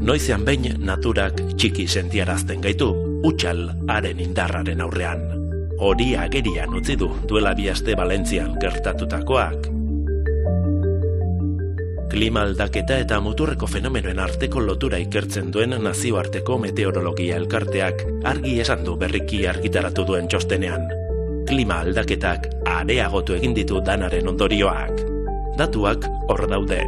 Noizean behin naturak txiki sentiarazten gaitu, hutsal haren indarraren aurrean. Hori agerian utzi du duela 2 aste Valentzian gertatutakoak. Klima aldaketa eta muturreko fenomenoen arteko lotura ikertzen duen nazioarteko meteorologia elkarteak argi esan du berriki argitaratu duen txostenean. Klima aldaketak areagotu egin ditu danaren ondorioak. Datuak hor daude.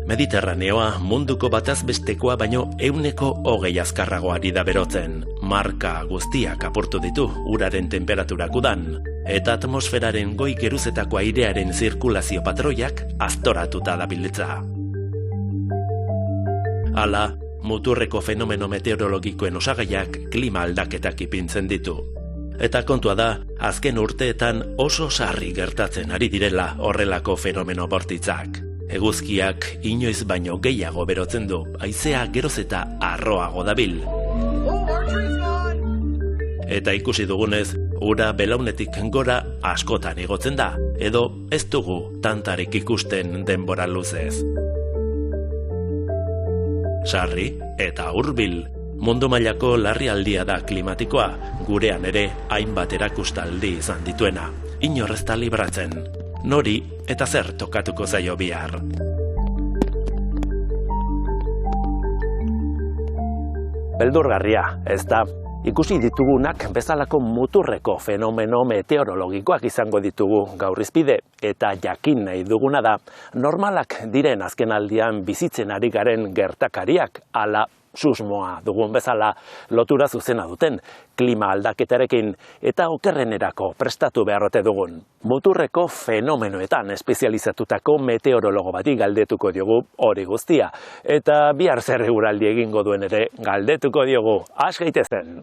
Mediterraneoa munduko bataz bestekoa baino 120 azkarragoari da berotzen. Marka guztiak apurtu ditu uraren temperaturak udan, eta atmosferaren goi geruzetako airearen zirkulazio patroiak aztoratuta dabiltza. Hala, muturreko fenomeno meteorologikoen osagaiak klima aldaketak ipintzen ditu. Eta kontua da, azken urteetan oso sarri gertatzen ari direla horrelako fenomeno bortitzak. Eguzkiak inoiz baino gehiago berotzen du, haizea geroz eta harroago dabil. Eta ikusi dugunez, ura belaunetik gora askotan igotzen da, edo ez dugu tantarik ikusten denbora luzez. Sarri eta hurbil, mundu mailako larrialdia da klimatikoa, gurean ere hainbat erakustaldi izan dituena, inor ez da libratzen. Nori eta zer tokatuko zaio bihar. Beldurgarria, ez da? Ikusi ditugunak bezalako muturreko fenomeno meteorologikoak izango ditugu gaur hizpide, eta jakin nahi duguna da, normalak diren azkenaldian bizitzen ari garen gertakariak, ala susmoa dugun bezala lotura zuzena duten klima aldaketarekin eta okerrenerako prestatu beharrote dugun. Muturreko fenomenoetan espezializatutako meteorologo bati galdetuko diogu hori guztia, eta bihar zer eguraldi egingo duen ere galdetuko diogu. Has gaitezen!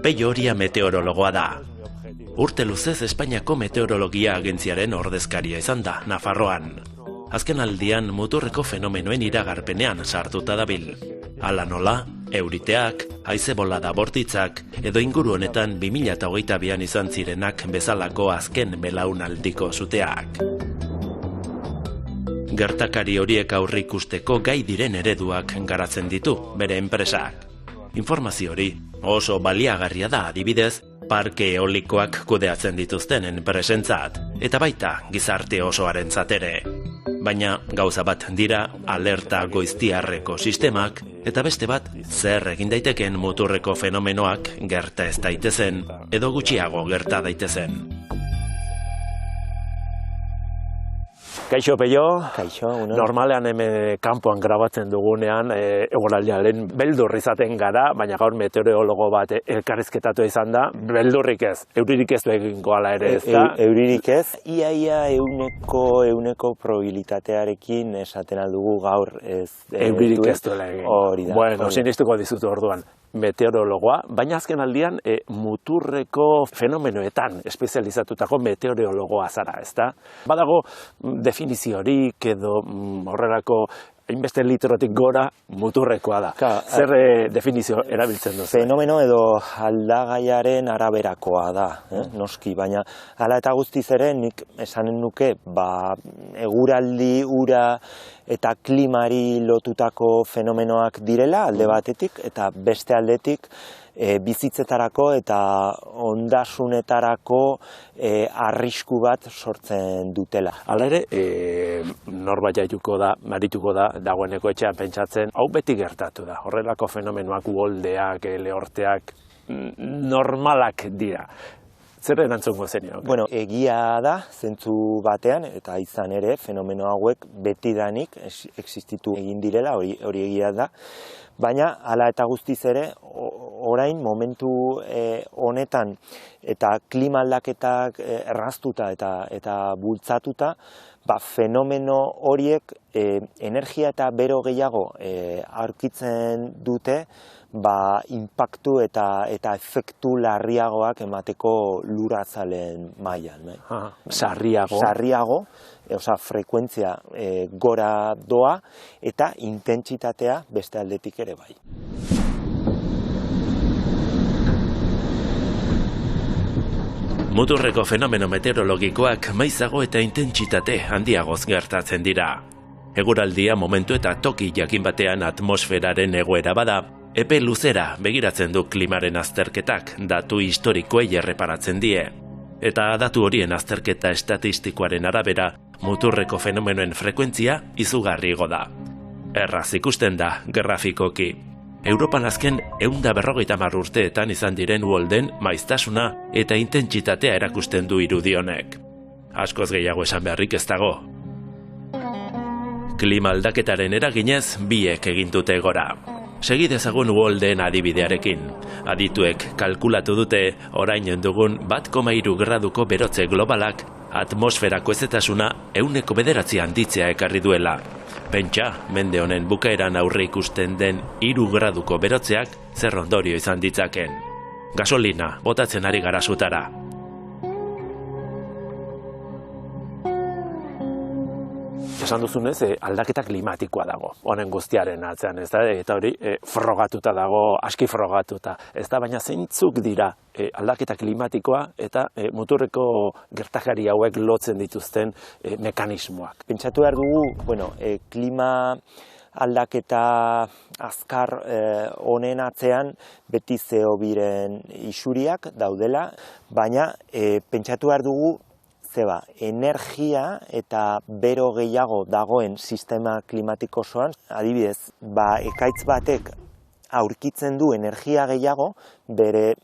Pello Oria meteorologoa da. Urte luzez Espainiako Meteorologia Agentziaren ordezkaria izan da, Nafarroan. Azken aldian muturreko fenomenoen iragarpenean sartuta dabil. Hala nola, euriteak, haize bolada bortitzak, edo inguru honetan 2022an izan zirenak bezalako azken belaunaldiko zuteak. Gertakari horiek aurreikusteko gai diren ereduak garatzen ditu bere enpresak. Informazio hori oso baliagarria da adibidez, parke eolikoak kudeatzen dituzten enpresentzat, eta baita gizarte osoarentzat ere. Baina gauza bat dira alerta goiztiarreko sistemak, eta beste bat zer egin daiteken muturreko fenomenoak gerta ez daitezen, edo gutxiago gerta daitezen. Kaixo, Pello. Kaixo, uno. Normalean hemen kanpoan grabatzen dugunean eguraldiaren beldur izaten gara, baina gaur meteorologo bat elkarrizketatu izan da, beldurrik ez, euririk ez du egingo ala ere ez da? Euririk ez, iaia euneko probabilitatearekin esaten aldugu gaur ez. Euririk ez duela egin. Hori da. Bueno, sinistuko dizutu orduan. Meteorologoa, baina azken aldian muturreko fenomenoetan espezializatutako meteorologoa zara, ezta? Badago definiziorik edo horrelako hainbeste litrotik gora muturrekoa da. Zer definizio erabiltzen duzu? Fenomeno edo aldagaiaren araberakoa da, noski, baina hala eta guztiz ere nik esanen nuke eguraldi, ura eta klimari lotutako fenomenoak direla alde batetik eta beste aldetik bizitzetarako eta ondasunetarako arrisku bat sortzen dutela. Hala ere, norbait marituko da, dagoeneko etxean pentsatzen, hau beti gertatu da. Horrelako fenomenoak, uholdeak, lehorteak, normalak dira. Zer erantzungo zenio? Bueno, egia da, zentzu batean, eta izan ere, fenomeno hauek betidanik existitu egin direla, hori egia da, baina hala eta guztiz ere, orain momentu honetan eta klima aldaketak erraztuta eta bultzatuta, fenomeno horiek energia eta bero gehiago aurkitzen dute inpaktu eta efektu larriagoak emateko lurrazaleen mailan. Sarriago, frekuentzia gora doa eta intentsitatea beste aldetik ere bai. Muturreko fenomeno meteorologikoak maizago eta intentsitate handiagoz gertatzen dira. Eguraldia momentu eta toki jakin batean atmosferaren egoera bada, epe luzera begiratzen du klimaren azterketak, datu historikoei erreparatzen die. Eta datu horien azterketa estatistikoaren arabera, muturreko fenomenoen frekuentzia izugarri igo da. Erraz ikusten da, grafikoki. Europan azken 150 urteetan izan diren uholden maiztasuna eta intentsitatea erakusten du irudi honek. Askoz gehiago esan beharrik ez dago. Klima aldaketaren eraginez biek egin dute gora. Segi dezagun uholdeen adibidearekin. Adituek kalkulatu dute orain dugun 1,3 graduko berotze globalak atmosferako ezetasuna 9% handitzea ekarri duela. Pentsa, mende honen bukaeran aurre ikusten den 3 graduko berotzeak zer ondorio izan ditzaken. Gasolina botatzen ari gara sutara. Esan duzunez, aldaketa klimatikoa dago, honen guztiaren atzean, ez da, eta hori frogatuta dago, aski frogatuta, ez da, baina zeintzuk dira aldaketa klimatikoa eta muturreko gertakari hauek lotzen dituzten mekanismoak. Pentsatu behar dugu, klima aldaketa azkar honen atzean beti CO2-ren isuriak daudela, baina pentsatu behar dugu energia eta bero gehiago dagoen sistema klimatiko osoan, adibidez, ekaitz batek aurkitzen du energia gehiago bere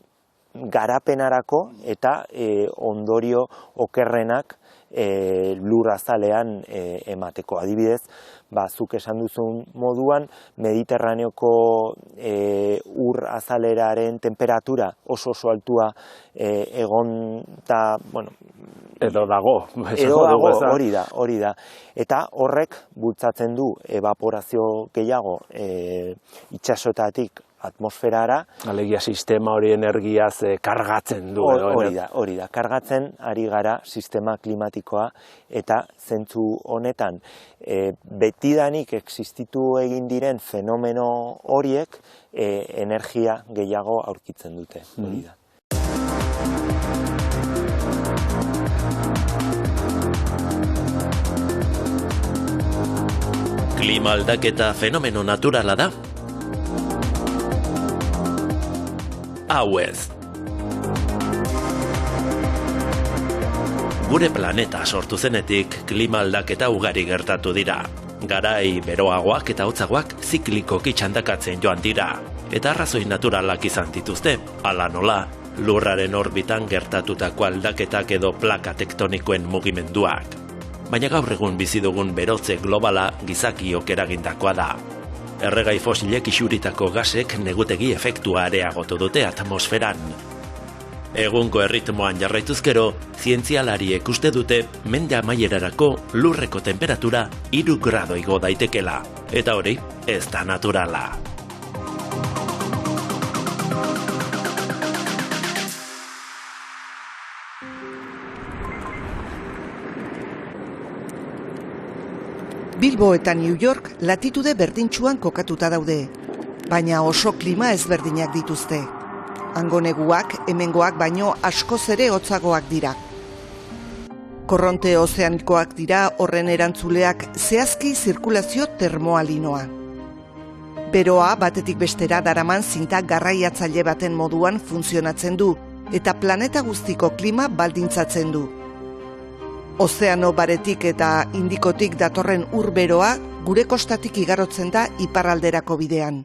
garapenarako eta ondorio okerrenak lurrazalean emateko. Adibidez, zuk esan duzun moduan, Mediterraneoko ur azaleraren temperatura oso altua egon eta, edo dago, hori da. Eta horrek bultzatzen du evaporazio gehiago itsasotatik atmosferara. Alegia sistema hori energiaz kargatzen du. Hori da, kargatzen ari gara sistema klimatikoa eta zentzu honetan betidanik existitu egin diren fenomeno horiek energia gehiago aurkitzen dute. Hori da. Klima aldaketa fenomeno naturala da? Hau ez. Gure planeta sortu zenetik klima aldaketa ugari gertatu dira. Garai beroagoak eta hotzagoak ziklikoki txandakatzen joan dira. Eta arrazoi naturalak izan dituzte, hala nola, lurraren orbitan gertatutako aldaketak edo plaka tektonikoen mugimenduak. Baina gaur egun bizi dugun berotze globala gizakiok eragindakoa da. Erregai fosilek isuritako gasek negutegi efektua areagotu dute atmosferan. Egungo erritmoan jarraituzkero, zientzialariek uste dute mende amaierarako lurreko temperatura 3 grado igo daitekela. Eta hori, ez da naturala. Bilbo eta New York latitude berdintsuan kokatuta daude, baina oso klima ezberdinak dituzte. Hango neguak, hemengoak baino askoz ere hotzagoak dira. Korronte ozeanikoak dira horren erantzuleak zehazki zirkulazio termoalinoa. Beroa batetik bestera daraman zinta garraiatzaile baten moduan funtzionatzen du, eta planeta guztiko klima baldintzatzen du. Ozeano baretik eta Indikotik datorren ur beroa gure kostatik igarotzen da iparralderako bidean.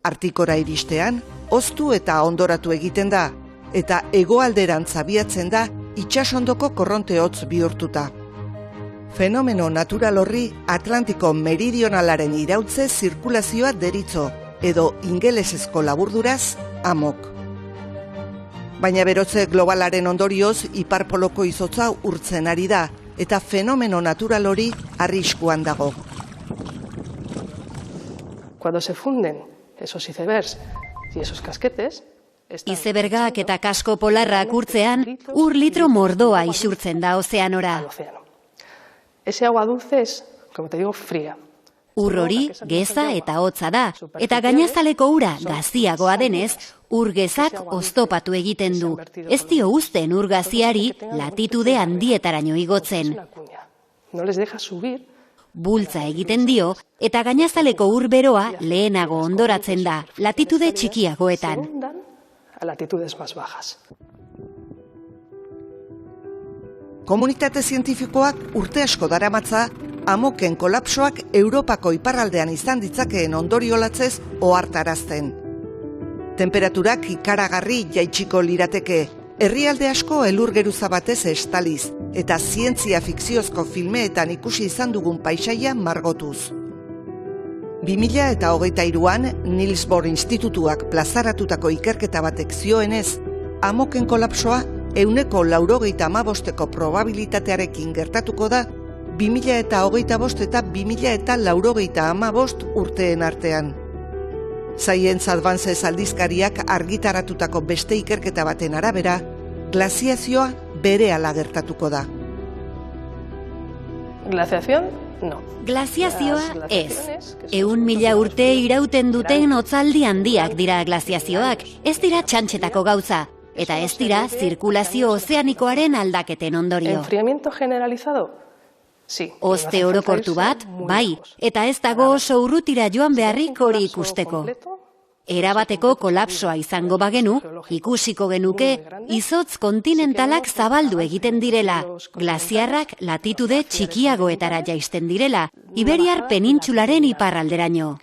Artikora iristean, hoztu eta ondoratu egiten da, eta hegoalderantz abiatzen da itsasondoko korronte hotz bihurtuta. Fenomeno natural horri Atlantiko meridionalaren iraultze zirkulazioa deritzo, edo ingelesezko laburduraz, AMOK. Baina berotze globalaren ondorioz iparpoloko izotza urtzen ari da, eta fenomeno natural hori arriskuan dago. Cuando se funden esos icebergs y esos casquetes, izebergak eta kasko polarrak urtzean, ur litro mordoa isurtzen da ozeanora. Ese agua dulce es, como te digo, fría. Ur hori geza eta hotza da, eta gainazaleko ura gaziagoa denez, ur gezak oztopatu egiten du. Ez dio uzten ur gaziari latitude handietaraino igotzen. No les deja subir. Bultza egiten dio, eta gainazaleko ur beroa lehenago ondoratzen da, latitude txikiagoetan. A latitudes más bajas. Komunitate zientifikoak urte asko daramatza AMOKen kolapsoak Europako iparraldean izan ditzakeen ondoriolatzez ohartarazten. Temperaturak ikaragarri jaitsiko lirateke, herrialde asko elur geruza batez estaliz, eta zientzia fikziozko filmeetan ikusi izan dugun paisaia margotuz. 2023an Niels Bohr Institutuak plazaratutako ikerketa batek zioenez, AMOKen kolapsoa 95%ko probabilitatearekin gertatuko da 2025 eta 2085 urteen artean. Science Advances aldizkariak argitaratutako beste ikerketa baten arabera, glaziazioa berehala gertatuko da. Glaciación, no. Glaziazioa ez. 100.000 urte irauten duten hotzaldi handiak dira glaziazioak, ez dira txantxetako gauza, eta ez dira zirkulazio ozeanikoaren aldaketen ondorio. Enfriamiento generalizado? Sí. Oste orokortu bat, bai, eta ez dago oso urrutira joan beharrik hori ikusteko. Erabateko kolapsoa izango bagenu, ikusiko genuke izotz kontinentalak zabaldu egiten direla, glaziarrak latitude txikiagoetara jaisten direla, Iberiar penintsularen iparralderaino.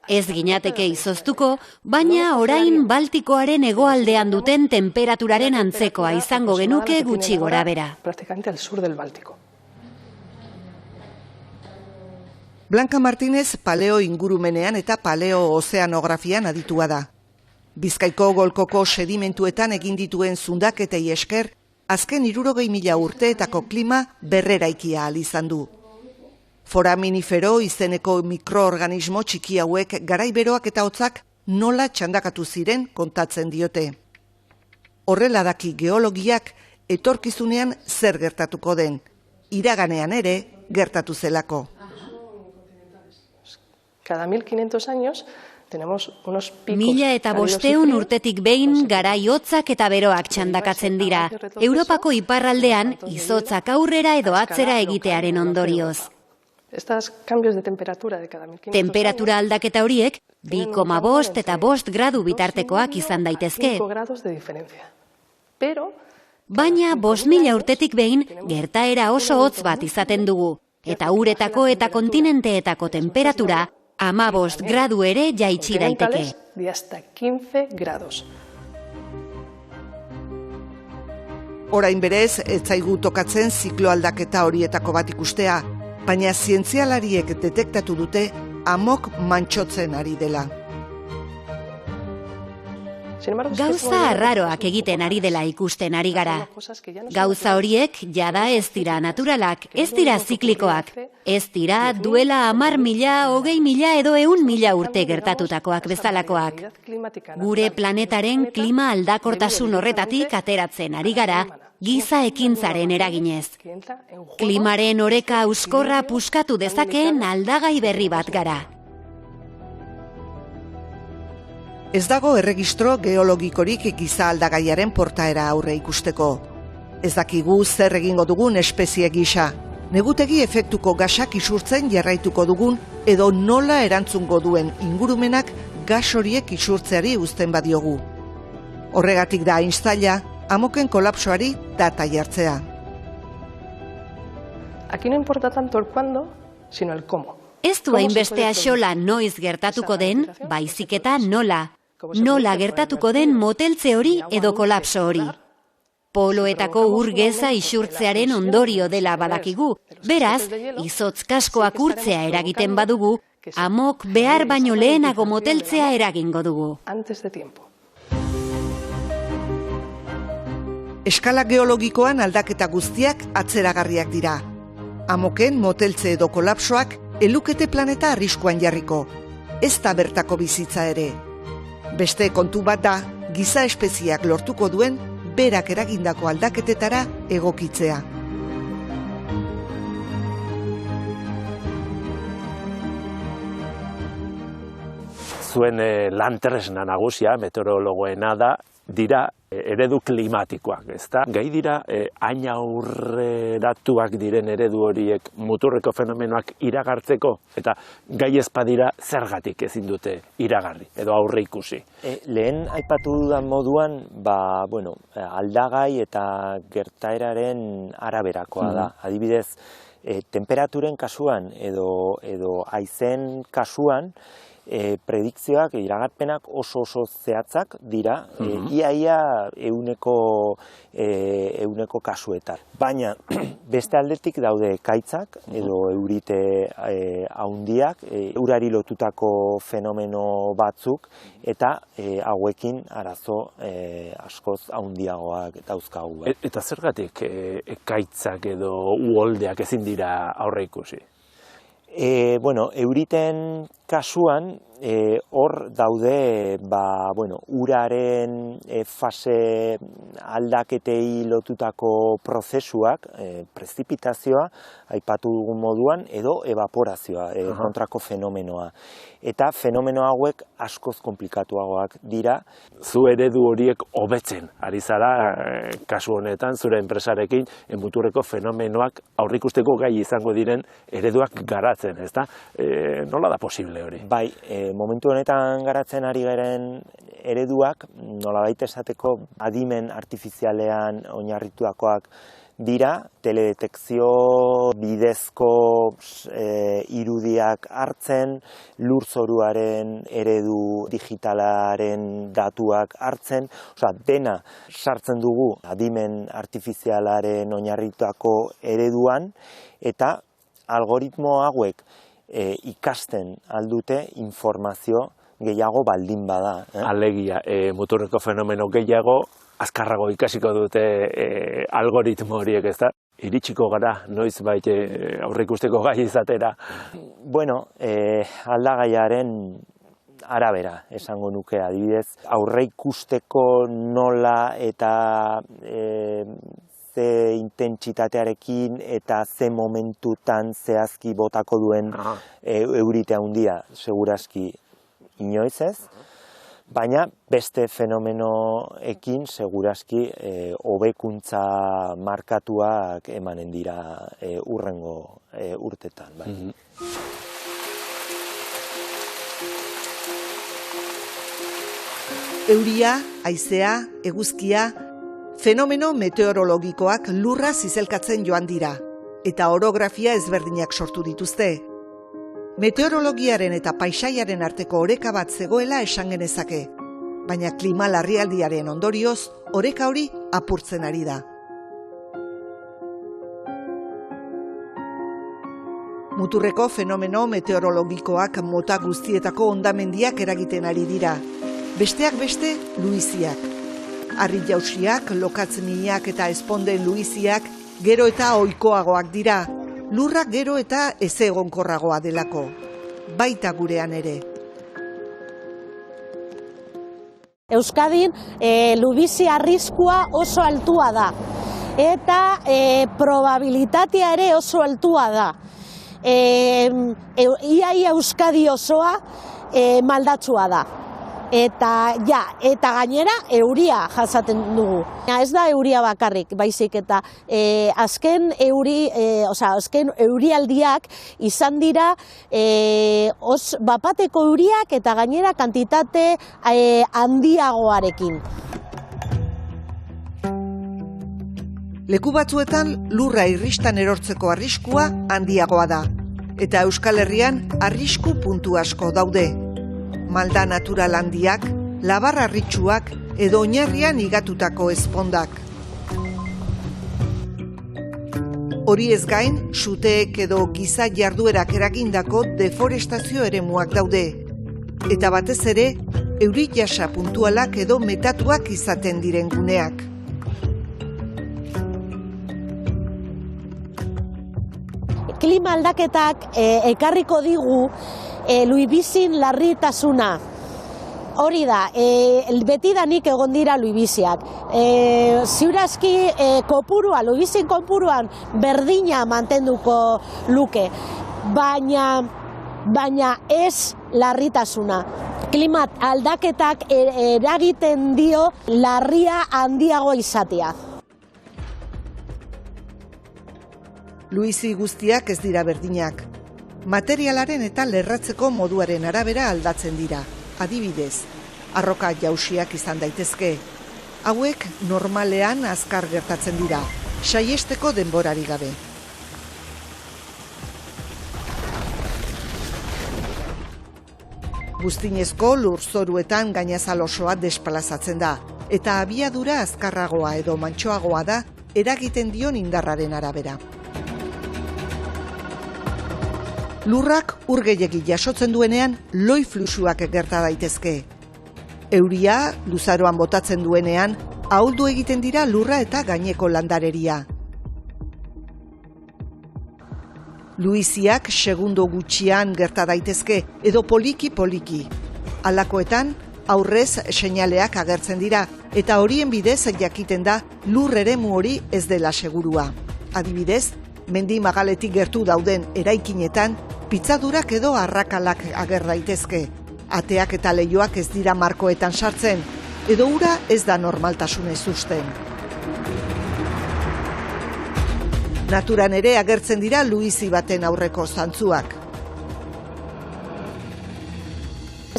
Ez ginateke izoztuko, baina orain Baltikoaren hegoaldean duten temperaturaren antzekoa izango genuke gutxi gorabehera. Prácticamente al sur del Báltico. Blanca Martínez paleo ingurumenean eta paleo ozeanografian aditua da. Bizkaiko golkoko sedimentuetan egin dituen zundaketei esker, azken 60.000 urteetako klima berreraikia ahal izan du. Foraminifero izeneko mikroorganismo txiki hauek garaiberoak eta hotzak nola txandakatu ziren kontatzen diote. Horrela daki geologiak etorkizunean zer gertatuko den, iraganean ere gertatu zelako. Cada 1500 años tenemos unos picos. 1500 urtetik behin garai hotzak eta beroak txandakatzen dira. Europako iparraldean izotzak aurrera edo atzera egitearen ondorioz. Estos cambios de temperatura de cada 1500 temperatura aldaketa horiek 2,5 eta 5 gradu bitartekoak izan daitezke. 5 grados de diferencia. Pero baina 5.000 urtetik behin gertaera oso hotz bat izaten dugu, eta uretako eta kontinenteetako temperatura 15 gradu ere jaitsi daiteke. De hasta 15 grados. Orain berez, ez zaigu tokatzen ziklo aldaketa horietako bat ikustea, baina zientzialariek detektatu dute AMOK mantxotzen ari dela. Gauza arraroak egiten ari dela ikusten ari gara. Gauza horiek jada ez dira naturalak, ez dira ziklikoak, ez dira duela 10.000, 20.000 edo 100.000 urte gertatutakoak bezalakoak. Gure planetaren klima aldakortasun horretatik ateratzen ari gara, giza ekintzaren eraginez. Klimaren oreka euskorra puskatu dezakeen aldagai berri bat gara. Ez dago erregistro geologikorik giza aldagaiaren portaera aurre ikusteko. Ez dakigu zer egingo dugun espezie gisa, negutegi efektuko gasak isurtzen jarraituko dugun edo nola erantzungo duen ingurumenak gas horiek isurtzeari uzten badiogu. Horregatik da hain zaila, amoken kolapsoari data jartzea. Aquí no importa tanto el cuándo, sino el cómo. Ez du hainbeste axola noiz gertatuko den, baizik eta nola. Nola gertatuko den moteltze hori edo kolapso hori. Poloetako ur geza isurtzearen ondorio dela badakigu, beraz, izotz kaskoak urtzea eragiten badugu, amok behar baino lehenago moteltzea eragingo dugu. Eskala geologikoan aldaketa guztiak atzeragarriak dira. Amoken moteltze edo kolapsoak elukete planeta arriskuan jarriko, ez da bertako bizitza ere. Beste kontu bat da, giza espeziak lortuko duen berak eragindako aldaketetara egokitzea. Zuen lantresna nagusia, meteorologoena dira eredu klimatikoak, ezta? Gai dira hain aurreratuak diren eredu horiek muturreko fenomenoak iragartzeko, eta gai ez badira zergatik ezin dute iragarri edo aurre ikusi. Lehen aipatu dudan moduan, aldagai eta gertaeraren araberakoa da. Adibidez, temperaturen kasuan edo haizen kasuan, predikzioak, iragarpenak oso zehatzak dira, iaia ehuneko kasuetan. Baina, beste aldetik daude ekaitzak edo eurite handiak, urari lotutako fenomeno batzuk, eta hauekin arazo askoz handiagoak dauzkagu. Eta zergatik ekaitzak edo uholdeak ezin dira aurre ikusi? Euriten kasuan, hor daude uraren fase aldaketei lotutako prozesuak, prezipitazioa, aipatu dugun moduan, edo evaporazioa, kontrako fenomenoa. Eta fenomeno hauek askoz komplikatuagoak dira. Zu eredu horiek hobetzen, ari zara, kasu honetan, zure enpresarekin, muturreko fenomenoak aurrikusteko gai izango diren ereduak garatzen, ezta? Nola da posible hori? Bai, momentu honetan garatzen ari garen ereduak, nolabait esateko adimen artifizialean oinarrituakoak dira, teledetekzio bidezko irudiak hartzen, lurzoruaren eredu digitalaren datuak hartzen, dena sartzen dugu adimen artifizialaren oinarrituako ereduan, eta algoritmo hauek ikasten aldute informazio gehiago baldin bada. Alegia, muturreko fenomeno gehiago, azkarrago ikasiko dute algoritmo horiek, ezta? Iritsiko gara, noiz bait aurreikusteko gai izatera. Aldagaiaren arabera esango nuke, adibidez, aurreikusteko nola eta ze intentsitatearekin eta ze momentutan zehazki botako duen eurite handia, segurazki inoiz ez. Baina beste fenomenoekin segurazki hobekuntza markatuak emanen dira hurrengo urtetan. Euria, haizea, eguzkia, fenomeno meteorologikoak lurra zizelkatzen joan dira, eta orografia ezberdinak sortu dituzte. Meteorologiaren eta paisaiaren arteko oreka bat zegoela esan genezake, baina klima larrialdiaren ondorioz oreka hori apurtzen ari da. Muturreko fenomeno meteorologikoak mota guztietako hondamendiak eragiten ari dira, besteak beste luiziak. Harri jausiak, lokatzeniak eta esponden luiziak gero eta ohikoagoak dira, lurrak gero eta ezegonkorragoa delako, baita gurean ere. Euskadin lubizi arriskua oso altua da. eta probabilitatea ere oso altua da. Iaia Euskadi osoa maldatsua da. Eta gainera euria jasaten dugu. Ez da euria bakarrik, baizik eta azken eurialdiak izan dira bapateko euriak eta gainera kantitate handiagoarekin. Leku batzuetan lurra irristan erortzeko arriskua handiagoa da. Eta Euskal Herrian arrisku puntu asko daude. Malda natural handiak, labar harritsuak edo oinarrian igatutako ezpondak. Horiez gain, suteek edo giza jarduerak eragindako deforestazio eremuak daude. Eta batez ere, euri jasa puntualak edo metatuak izaten diren guneak. Klima aldaketak ekarriko digu luibizin larritasuna. Hori da, betidanik egon dira luibiziak. Ziurazki luibizin kopuruan berdina mantenduko luke, baina ez larritasuna. Klima aldaketak eragiten dio larria handiago izatea. Luizi guztiak ez dira berdinak. Materialaren eta lerratzeko moduaren arabera aldatzen dira. Adibidez, arroka jausiak izan daitezke. Hauek normalean azkar gertatzen dira, saiesteko denborari gabe. Buztinezko lurzoruetan gainazal osoa desplazatzen da, eta abiadura azkarragoa edo mantsoagoa da eragiten dion indarraren arabera. Lurrak ur gehiegi jasotzen duenean loi fluxuak gerta daitezke. Euria luzaroan botatzen duenean ahuldu egiten dira lurra eta gaineko landareria. Luiziak segundo gutxian gerta daitezke edo poliki-poliki. Halakoetan aurrez seinaleak agertzen dira eta horien bidez jakiten da lur eremu hori ez dela segurua. Adibidez, mendi magaletik gertu dauden eraikinetan pitzadurak edo arrakalak ager daitezke. Ateak eta leihoak ez dira markoetan sartzen, edo ura ez da normaltasunez uzten. Naturan ere agertzen dira luizi baten aurreko zantzuak.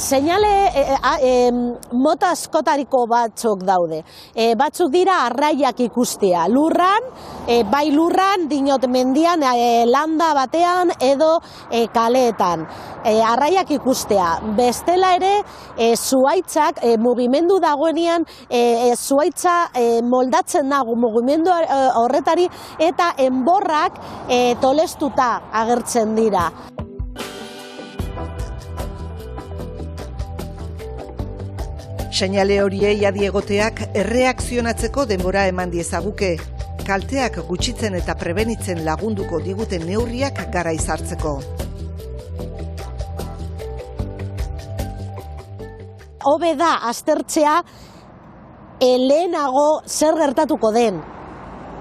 Seinale mota askotariko batzuk daude. Batzuk dira arraiak ikustea. Lurran, bai lurran, dinot mendian, landa batean edo kaleetan. Arraiak ikustea. Bestela ere, zuhaitzak, mugimendu dagoenean, zuhaitza moldatzen dago mugimendu horretari eta enborrak tolestuta agertzen dira. Seinale horiei adi egoteak erreakzionatzeko denbora eman diezaguke, kalteak gutxitzen eta prebenitzen lagunduko diguten neurriak garaiz hartzeko. Hobe da aztertzea lehenago zer gertatuko den.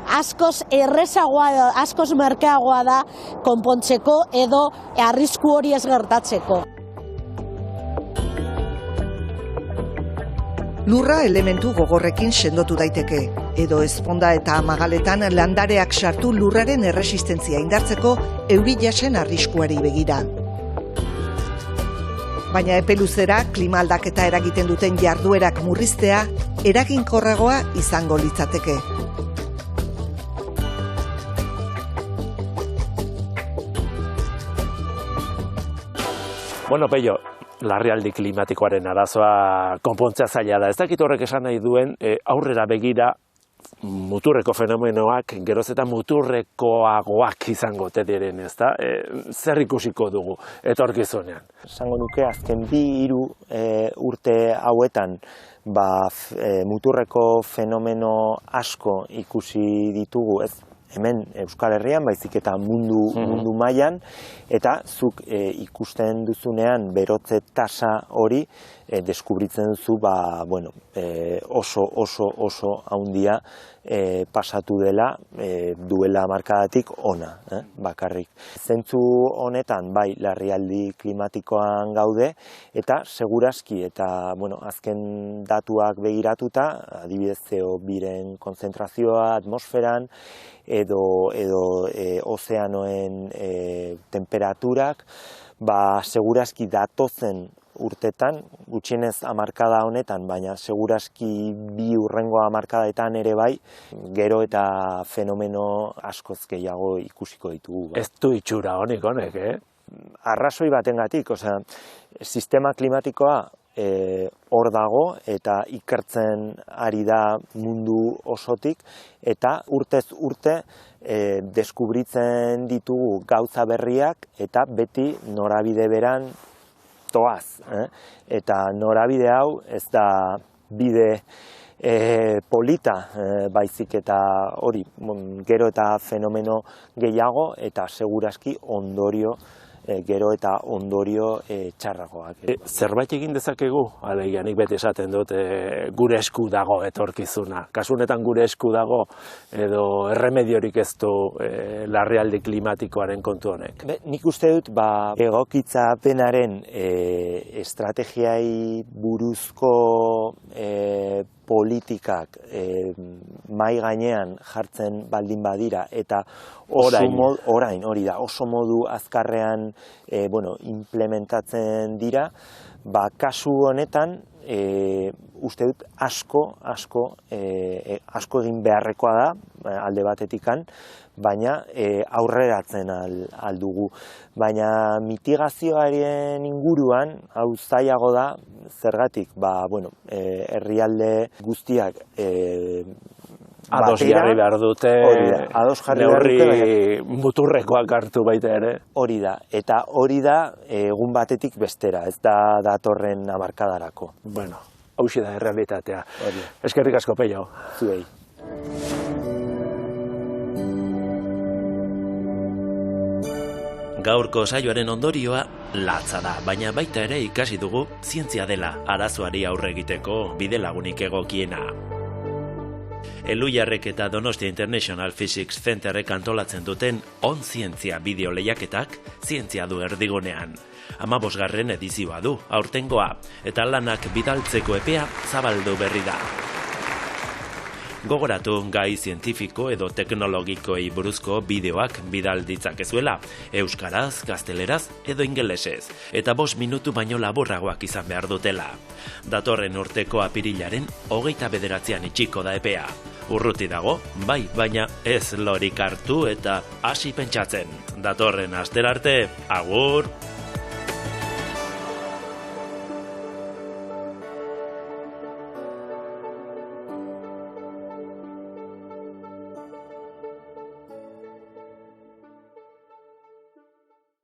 Askoz errezagoa, askoz merkeagoa da konpontzeko edo arrisku hori ez gertatzeko. Lurra elementu gogorrekin sendotu daiteke, edo ezponda eta magaletan landareak sartu lurraren erresistentzia indartzeko euri jasen arriskuari begira. Baina epe luzera, klima aldaketa eragiten duten jarduerak murriztea, eraginkorragoa izango litzateke. Bueno, Peio, larrialdi klimatikoaren arazoa konpontzea zaila da. Ez dakit horrek esan nahi duen aurrera begira muturreko fenomenoak geroz eta muturrekoagoak izango te diren, ezta? Zer ikusiko dugu etorkizunean? Esango nuke azken 2-3 urte hauetan muturreko fenomeno asko ikusi ditugu, ez hemen Euskal Herrian, baizik eta mundu mailan, eta zuk ikusten duzunean berotze tasa hori deskubritzen duzu oso handia pasatu dela duela hamarkadatik ona, bakarrik. Zentzu honetan, bai, larrialdi klimatikoan gaude, eta seguraski, eta azken datuak begiratuta, adibidez CO2-ren konzentrazioa atmosferan, edo ozeanoen temperaturak, seguraski datozen urtetan, gutxienez hamarkada honetan, baina seguraski bi hurrengo hamarkadaetan ere bai, gero eta fenomeno askoz gehiago ikusiko ditugu. Ez du itxura honek, Arrazoi batengatik, sistema klimatikoa hor dago eta ikertzen ari da mundu osotik, eta urtez urte deskubritzen ditugu gauza berriak eta beti norabide beran toaz. Eta norabide hau ez da bide polita, baizik eta hori, gero eta fenomeno gehiago eta seguraski gero eta ondorio txarragoak. Zerbait egin dezakegu, alegia nik beti esaten dut, gure esku dago etorkizuna. Kasu honetan gure esku dago edo erremediorik ez du larrialdi klimatikoaren kontu honek. Nik uste dut egokitzapenaren estrategiai buruzko politikak mai gainean jartzen baldin badira eta orain hori da, oso modu azkarrean implementatzen dira, kasu honetan uste dut asko egin beharrekoa da alde batetikan, baina aurreratzen aldugu. Baina mitigazioaren inguruan, hau zailago da, zergatik, herrialde guztiak ados jarri behar dute, neurri muturrekoak hartu baita ere. Hori da, eta hori da egun batetik bestera, ez da datorren hamarkadarako. Bueno, hauxe da errealitatea. Eskerrik asko, Pello. Zuei. Gaurko saioaren ondorioa latza da, baina baita ere ikasi dugu zientzia dela arazoari aurre egiteko bidelagunik egokiena. Elhuyarrek eta Donostia International Physics Centerrek antolatzen duten On Zientzia bideo lehiaketak zientzia du erdigunean. 15. edizioa du, aurtengoa, eta lanak bidaltzeko epea zabaldu berri da. Gogoratu gai zientifiko edo teknologikoei buruzko bideoak bidal ditzakezuela, euskaraz, gazteleraz edo ingelesez, eta 5 minutu baino laburragoak izan behar dutela. Datorren urteko apirilaren 29an itxiko da epea. Urruti dago, bai, baina ez lorik hartu eta hasi pentsatzen. Datorren asterarte, agur!